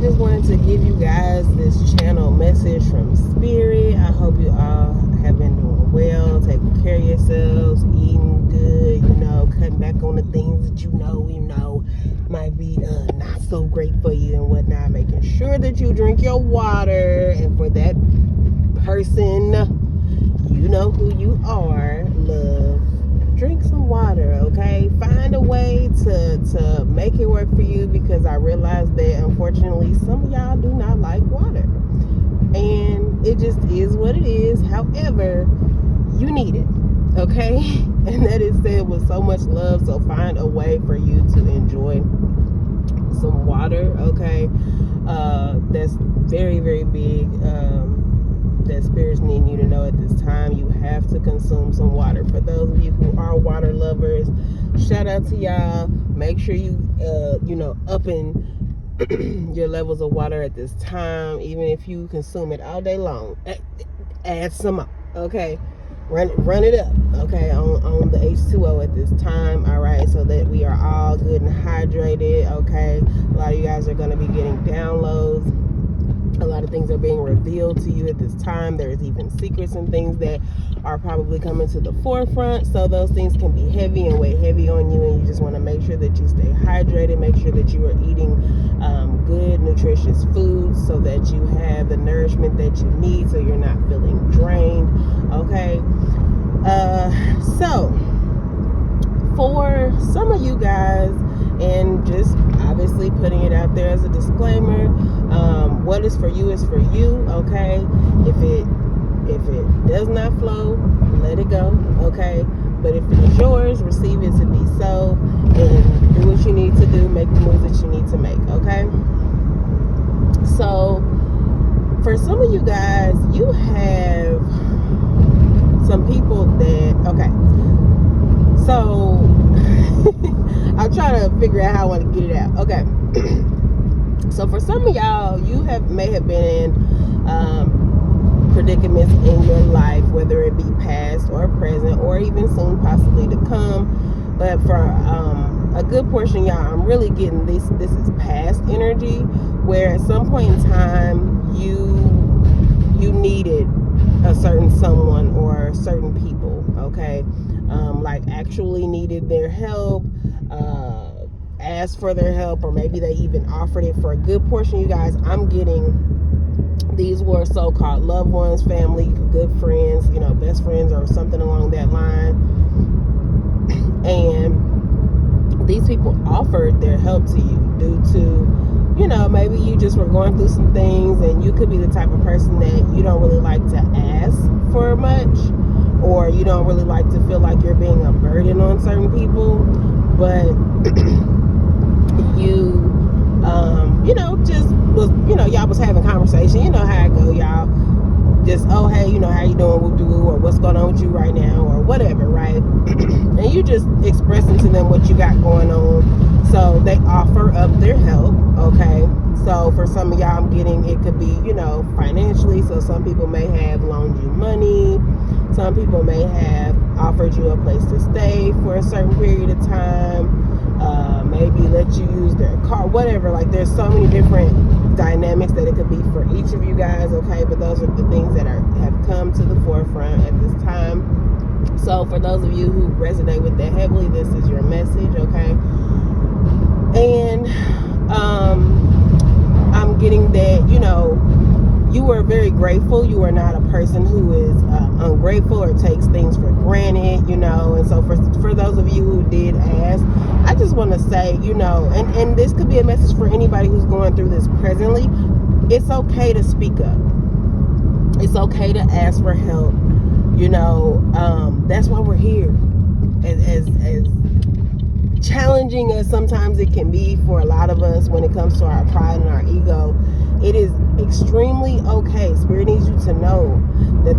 just wanted to give you guys this channel message from Spirit. I hope you all have been doing well, taking care of yourselves, eating good, cutting back on the things that you know might be not so great for you and whatnot, making sure that you drink your water. And for that person, you know who you are, love, drink some water, okay? Find a way to make it work for you, because I realize that unfortunately some of y'all do not like water, and it just is what it is. However, you need it, okay? And that is said with so much love. So find a way for you to enjoy some water, okay? That's very, very big. That Spirit's needing you to know at this time. You have to consume some water. For those of you who are water lovers, shout out to y'all. Make sure you upping your levels of water at this time. Even if you consume it all day long, add some up, okay? Run it up, okay, on the H2O at this time, all right, so that we are all good and hydrated, okay? A lot of you guys are going to be getting downloads. A lot of things are being revealed to you at this time. There's even secrets and things that are probably coming to the forefront. So those things can be heavy and weigh heavy on you, and you just want to make sure that you stay hydrated. Make sure that you are eating good, nutritious foods so that you have the nourishment that you need, so you're not feeling drained, okay? So for some of you guys, and just obviously putting it out there as a disclaimer, what is for you is for you, okay? If it does not flow, let it go, okay? But if it is yours, receive it to be so, and do what you need to do, make the moves that you need to make, okay? So for some of you guys, you have some people that, okay, so I'm trying to figure out how I want to get it out, okay? So for some of y'all, you may have been in predicaments in your life, whether it be past or present or even soon possibly to come. But for a good portion of y'all, I'm really getting this is past energy, where at some point in time you needed a certain someone or certain people, okay? Like actually needed their help, asked for their help, or maybe they even offered it. For a good portion of you guys, I'm getting these were so-called loved ones, family, good friends, best friends or something along that line. And these people offered their help to you due to, maybe you just were going through some things, and you could be the type of person that you don't really like to ask for much, or you don't really like to feel like you're being a burden on certain people, but you just was, y'all was having conversation, how it go, y'all just, oh hey, how you doing, or what's going on with you right now, or whatever, right? And you just expressing to them what you got going on, so they offer up their help, okay? So for some of y'all, I'm getting, it could be, financially. So some people may have loaned you money. Some people may have offered you a place to stay for a certain period of time. Maybe let you use their car, whatever. Like, there's so many different dynamics that it could be for each of you guys, okay? But those are the things that have come to the forefront at this time. So for those of you who resonate with that heavily, this is your message, okay? And I'm getting that, you are very grateful. You are not a person who is ungrateful or takes things for granted, and so for those of you who did ask, I just want to say, and this could be a message for anybody who's going through this presently. It's okay to speak up. It's okay to ask for help. That's why we're here. As challenging as sometimes it can be for a lot of us when it comes to our pride and our ego, it is extremely okay. Spirit needs you to know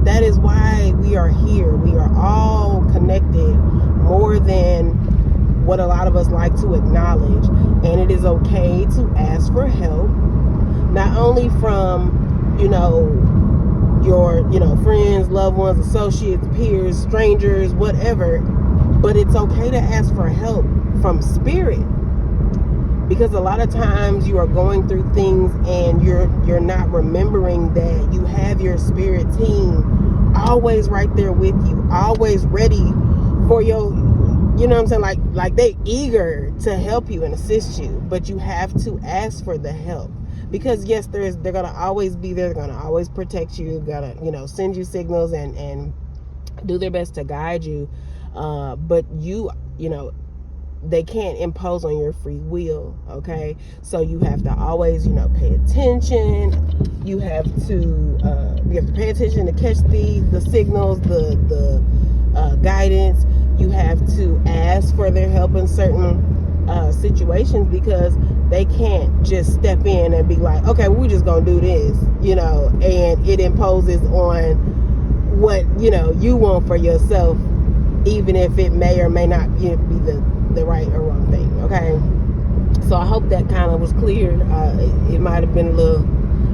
that is why we are here. We are all connected more than what a lot of us like to acknowledge. And it is okay to ask for help, not only from, your, friends, loved ones, associates, peers, strangers, whatever, but it's okay to ask for help from Spirit. Because a lot of times you are going through things and you're not remembering that you have your spirit team always right there with you, always ready for your, you know what I'm saying, like they eager to help you and assist you, but you have to ask for the help. Because yes, they're gonna always be there, they're gonna always protect you, gonna, you know, send you signals and do their best to guide you, but you know, they can't impose on your free will, okay? So you have to always, you know, pay attention. You have to pay attention to catch the signals, the guidance. You have to ask for their help in certain situations, because they can't just step in and be like, okay, we're just gonna do this, you know, and it imposes on what, you know, you want for yourself, even if it may or may not, you know, be the right or wrong thing, okay? So I hope that kind of was clear. It might have been a little,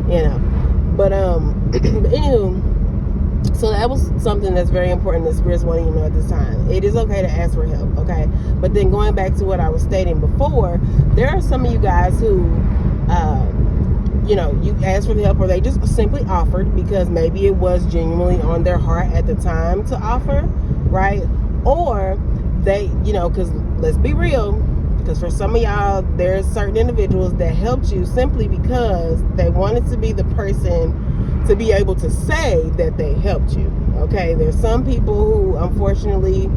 you know, but anywho, so that was something that's very important that spirits want you to know at this time. It is okay to ask for help, okay? But then going back to what I was stating before, there are some of you guys who, you know, you asked for the help, or they just simply offered because maybe it was genuinely on their heart at the time to offer, right? Or they, you know, because let's be real, because for some of y'all, there's certain individuals that helped you simply because they wanted to be the person to be able to say that they helped you, okay? There's some people who, unfortunately,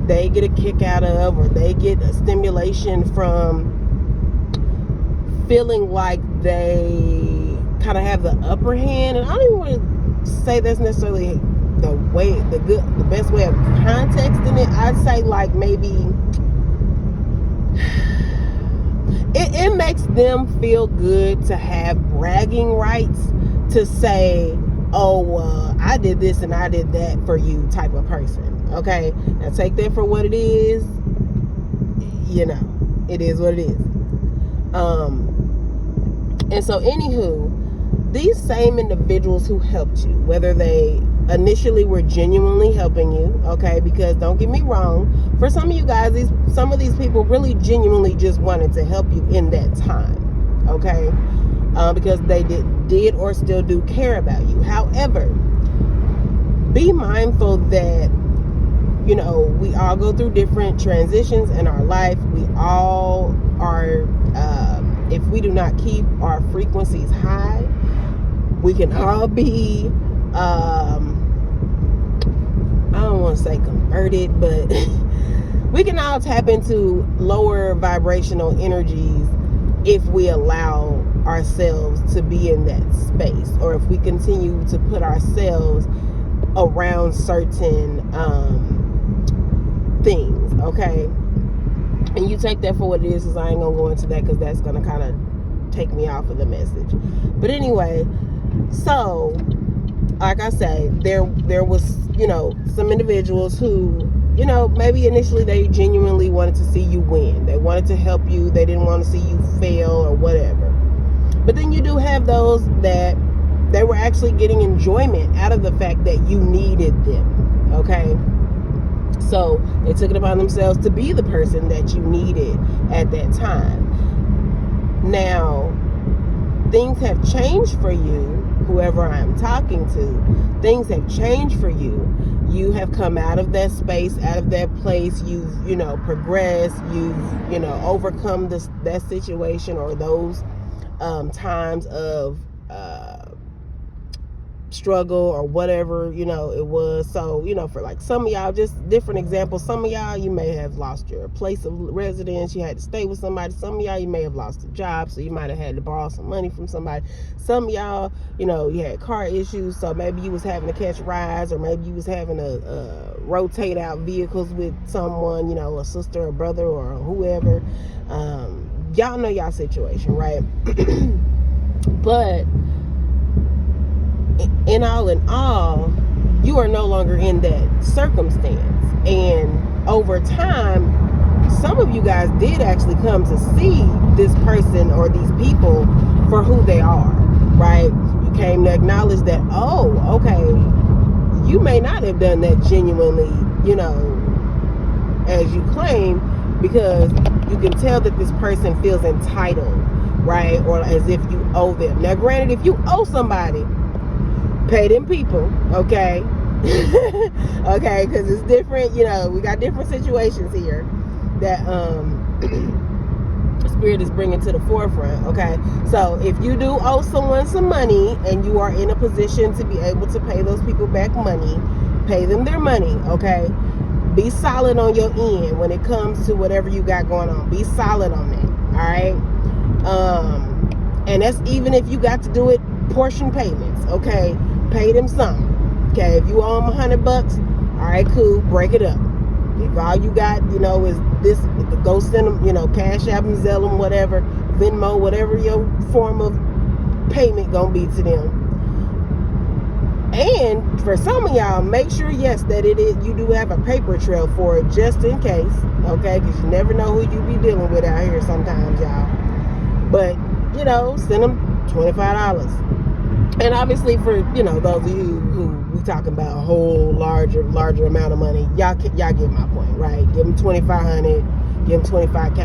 they get a kick out of, or they get a stimulation from feeling like they kind of have the upper hand. And I don't even want to say that's necessarily the best way of contexting it. I'd say like maybe it makes them feel good to have bragging rights to say, oh, I did this and I did that for you type of person, okay? Now take that for what it is. You know, it is what it is. And so anywho, these same individuals who helped you, whether they initially were genuinely helping you, okay, because don't get me wrong, for some of you guys, some of these people really genuinely just wanted to help you in that time, okay, because they did or still do care about you. However, be mindful that, you know, we all go through different transitions in our life. We all are, if we do not keep our frequencies high, we can all be, I don't want to say converted, but we can all tap into lower vibrational energies if we allow ourselves to be in that space, or if we continue to put ourselves around certain things, okay? And you take that for what it is, because I ain't gonna go into that, because that's gonna kind of take me off of the message. But anyway, so like I say, there was, you know, some individuals who, you know, maybe initially they genuinely wanted to see you win. They wanted to help you. They didn't want to see you fail or whatever. But then you do have those that they were actually getting enjoyment out of the fact that you needed them, okay? So they took it upon themselves to be the person that you needed at that time. Now, things have changed for you, whoever I'm talking to. Things have changed for you. You have come out of that space, out of that place. You've, you know, progressed. You've, you know, overcome that situation or those times of struggle or whatever, you know, it was. So, you know, for like some of y'all, just different examples. Some of y'all, you may have lost your place of residence. You had to stay with somebody. Some of y'all, you may have lost a job, so you might have had to borrow some money from somebody. Some of y'all, you know, you had car issues, so maybe you was having to catch rides, or maybe you was having to rotate out vehicles with someone, you know, a sister or brother or whoever. Y'all know y'all situation, right? But in all, you are no longer in that circumstance. And over time, some of you guys did actually come to see this person or these people for who they are, right? You came to acknowledge that, oh, okay, you may not have done that genuinely, you know, as you claim, because you can tell that this person feels entitled, right? Or as if you owe them. Now, granted, if you owe somebody, pay them people, okay? Okay, because it's different, we got different situations here that Spirit is bringing to the forefront, okay? So if you do owe someone some money and you are in a position to be able to pay those people back money, pay them their money, okay? Be solid on your end when it comes to whatever you got going on. Be solid on that, all right? And that's even if you got to do it portion payments, okay? Pay them some, okay? If you owe them $100, all right, cool, break it up. If all you got, is this, go send them, Cash App, Zelle them, whatever, Venmo, whatever your form of payment gonna be to them. And for some of y'all, make sure, yes, that you do have a paper trail for it, just in case, okay? Because you never know who you be dealing with out here sometimes, y'all. But, send them $25. And obviously for, those of you who we talking about a whole larger amount of money, y'all get my point, right? Give them $2,500, give them $25K,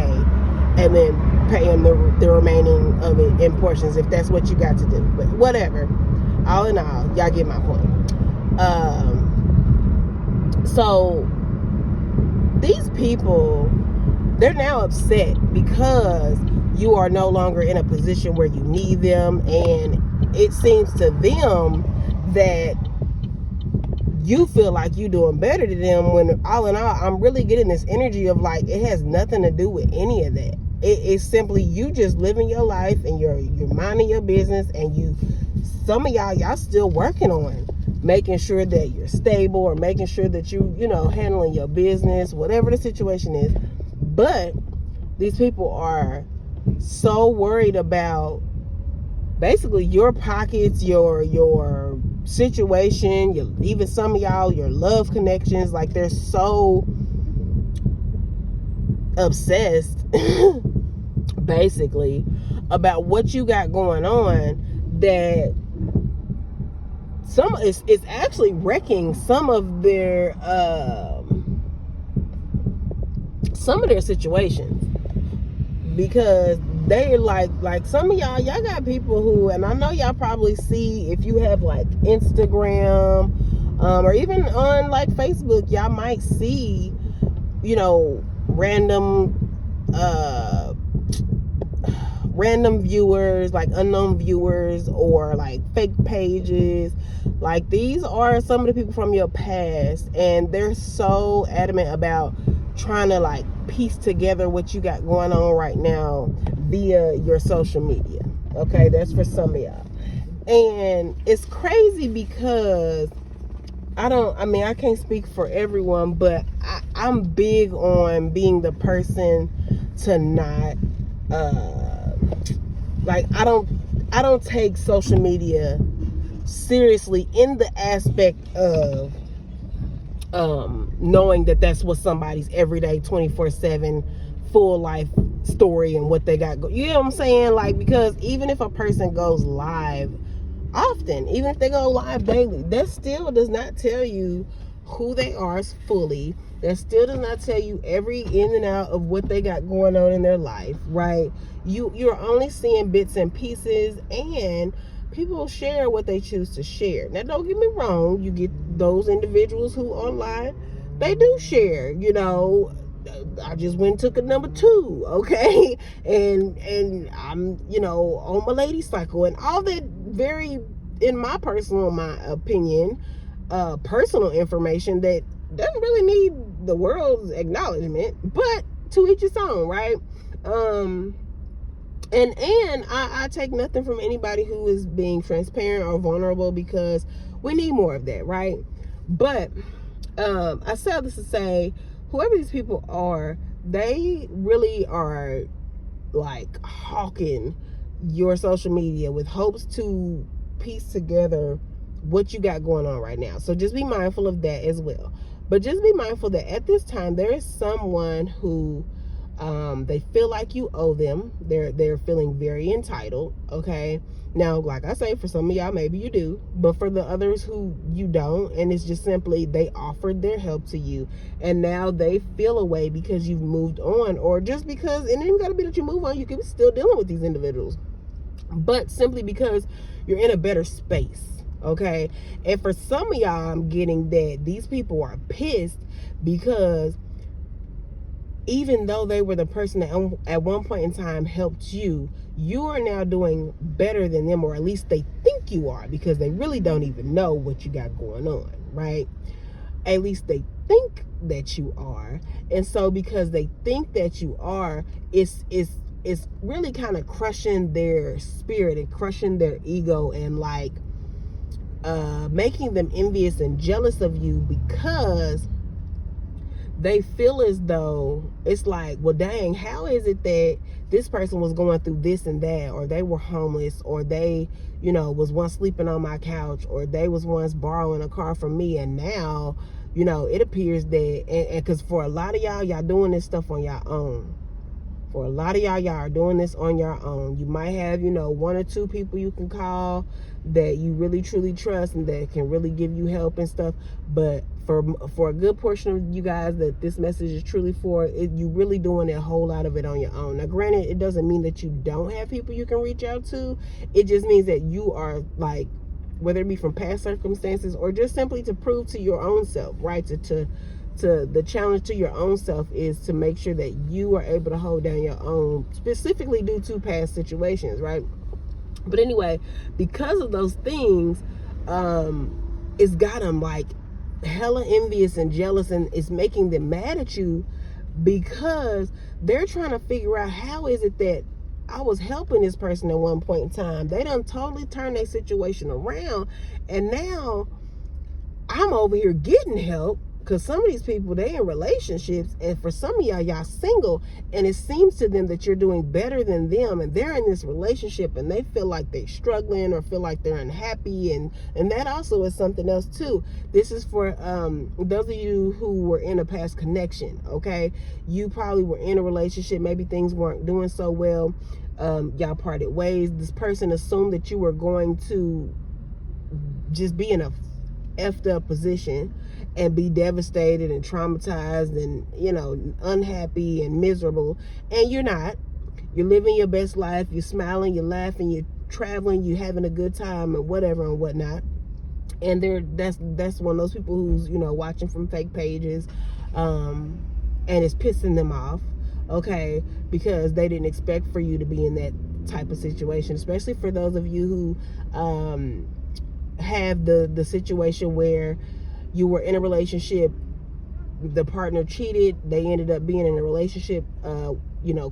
and then pay them the remaining of it in portions if that's what you got to do. But whatever. All in all, y'all get my point. So these people, they're now upset because you are no longer in a position where you need them, and it seems to them that you feel like you're doing better to them, when all in all, I'm really getting this energy of like, it has nothing to do with any of that. It's simply you just living your life and you're minding your business, and some of y'all still working on making sure that you're stable, or making sure that you handling your business, whatever the situation is. But these people are so worried about basically your pockets, your situation, even some of y'all, your love connections. Like, they're so obsessed basically about what you got going on, that it's actually wrecking some of their situations, because they like some of y'all got people who, and I know y'all probably see, if you have like Instagram, or even on like Facebook, y'all might see, random viewers, like unknown viewers, or like fake pages. Like, these are some of the people from your past, and they're so adamant about trying to like piece together what you got going on right now via your social media. Okay, that's for some of y'all. And it's crazy because I can't speak for everyone, but I'm big on being the person to not I don't take social media seriously in the aspect of knowing that that's what somebody's everyday 24/7 full life story and what they got you know what I'm saying? Like, because even if a person goes live often, even if they go live daily, that still does not tell you who they are fully. That still does not tell you every in and out of what they got going on in their life, right? You're only seeing bits and pieces, and people share what they choose to share. Now, don't get me wrong, you get those individuals who online, they do share, I just went and took a number 2, okay? And I'm, on my lady cycle and all that, very, in my opinion, personal information that doesn't really need the world's acknowledgement, but to each its own, right? And I take nothing from anybody who is being transparent or vulnerable, because we need more of that, right? But I say all this to say, whoever these people are, they really are like hawking your social media with hopes to piece together what you got going on right now. So just be mindful of that as well. But just be mindful that at this time, there is someone who They feel like you owe them. They're feeling very entitled. Okay. Now, like I say, for some of y'all, maybe you do, but for the others who you don't, and it's just simply they offered their help to you, and now they feel away because you've moved on, or just because, and it ain't gotta be that you move on. You can be still dealing with these individuals, but simply because you're in a better space. Okay. And for some of y'all, I'm getting that these people are pissed because even though they were the person that at one point in time helped you, you are now doing better than them, or at least they think you are, because they really don't even know what you got going on, right? At least they think that you are. And so because they think that you are, it's really kind of crushing their spirit and crushing their ego, and like making them envious and jealous of you, because they feel as though it's like, well, dang, how is it that this person was going through this and that, or they were homeless, or they, was once sleeping on my couch, or they was once borrowing a car from me, and now, it appears that, and because for a lot of y'all doing this stuff on your own. For a lot of y'all are doing this on your own. You might have, one or two people you can call that you really truly trust and that can really give you help and stuff. But for a good portion of you guys that this message is truly for, you really doing a whole lot of it on your own. Now, granted, it doesn't mean that you don't have people you can reach out to. It just means that you are, like, whether it be from past circumstances or just simply to prove to your own self, right? To the challenge to your own self is to make sure that you are able to hold down your own, specifically due to past situations, right? But anyway, because of those things, it's got them like hella envious and jealous, and it's making them mad at you because they're trying to figure out, how is it that I was helping this person at one point in time, they done totally turned their situation around, and now I'm over here getting help. Because some of these people, they in relationships, and for some of y'all single, and it seems to them that you're doing better than them, and they're in this relationship and they feel like they're struggling or feel like they're unhappy, and that also is something else too. This is for those of you who were in a past connection. Okay, you probably were in a relationship, maybe things weren't doing so well, y'all parted ways. This person assumed that you were going to just be in a effed up position and be devastated and traumatized and unhappy and miserable, and you're not. You're living your best life, you're smiling, you're laughing, you're traveling, you're having a good time and whatever and whatnot. And that's one of those people who's watching from fake pages, and it's pissing them off, okay, because they didn't expect for you to be in that type of situation. Especially for those of you who have the situation where you were in a relationship, the partner cheated, they ended up being in a relationship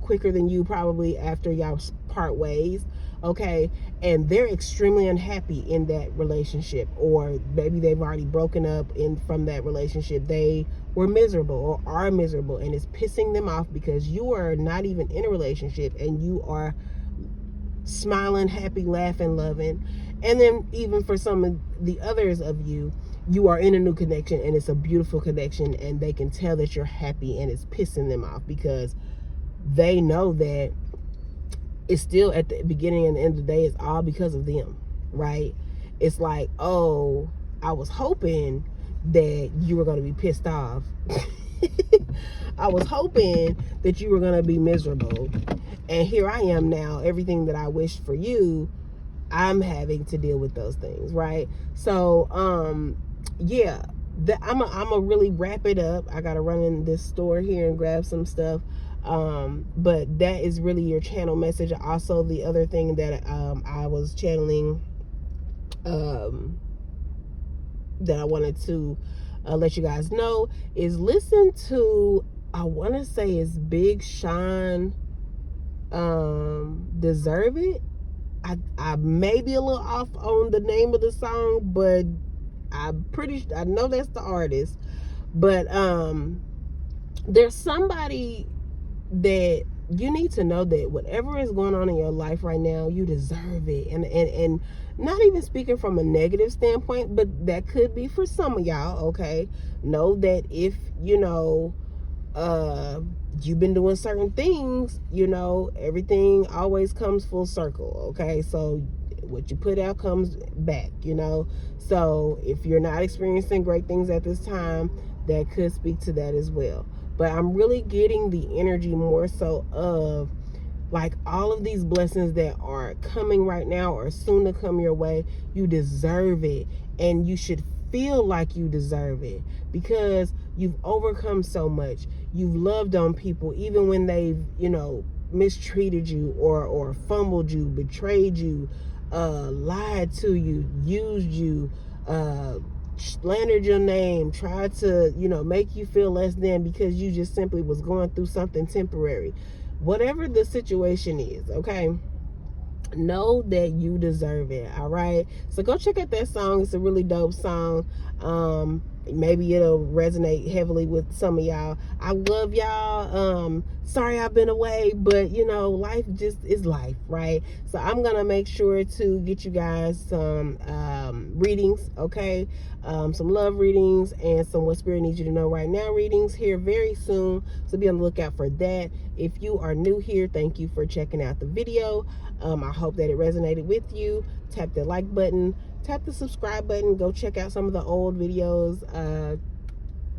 quicker than you, probably after y'all part ways, okay, and they're extremely unhappy in that relationship, or maybe they've already broken up from that relationship. They were miserable or are miserable, and it's pissing them off because you are not even in a relationship and you are smiling, happy, laughing, loving. And then even for some of the others of you, you are in a new connection and it's a beautiful connection, and they can tell that you're happy, and it's pissing them off because they know that it's still, at the beginning and the end of the day, it's all because of them, right? It's like, oh, I was hoping that you were going to be pissed off. I was hoping that you were going to be miserable. And here I am now, everything that I wished for you, I'm having to deal with those things, right? So, yeah, I'm gonna really wrap it up. I gotta run in this store here and grab some stuff. But that is really your channel message. Also, the other thing that I was channeling, that I wanted to let you guys know is listen to, I want to say it's Big Sean, Deserve It. I may be a little off on the name of the song, but I know that's the artist. But there's somebody that you need to know that whatever is going on in your life right now, you deserve it. And not even speaking from a negative standpoint, but that could be for some of y'all, okay? Know that if, you've been doing certain things, you know, everything always comes full circle. Okay, so what you put out comes back, you know. So if you're not experiencing great things at this time, that could speak to that as well. But I'm really getting the energy more so of like all of these blessings that are coming right now or soon to come your way. You deserve it, and you should feel like you deserve it because you've overcome so much. You've loved on people even when they've, you know, mistreated you or fumbled you, betrayed you, lied to you, used you, slandered your name, tried to, you know, make you feel less than because you just simply was going through something temporary. Whatever the situation is, okay, know that you deserve it. All right, so go check out that song. It's a really dope song. Maybe it'll resonate heavily with some of y'all. I love y'all. Sorry I've been away, but you know, life just is life, right? So I'm gonna make sure to get you guys some readings, okay, some love readings and some what spirit needs you to know right now readings here very soon, so be on the lookout for that. If you are new here, thank you for checking out the video. I hope that it resonated with you. Tap the like button, tap the subscribe button, go check out some of the old videos,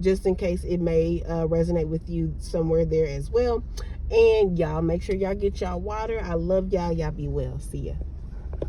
just in case it may resonate with you somewhere there as well. And y'all make sure y'all get y'all water. I love y'all. Y'all be well. See ya.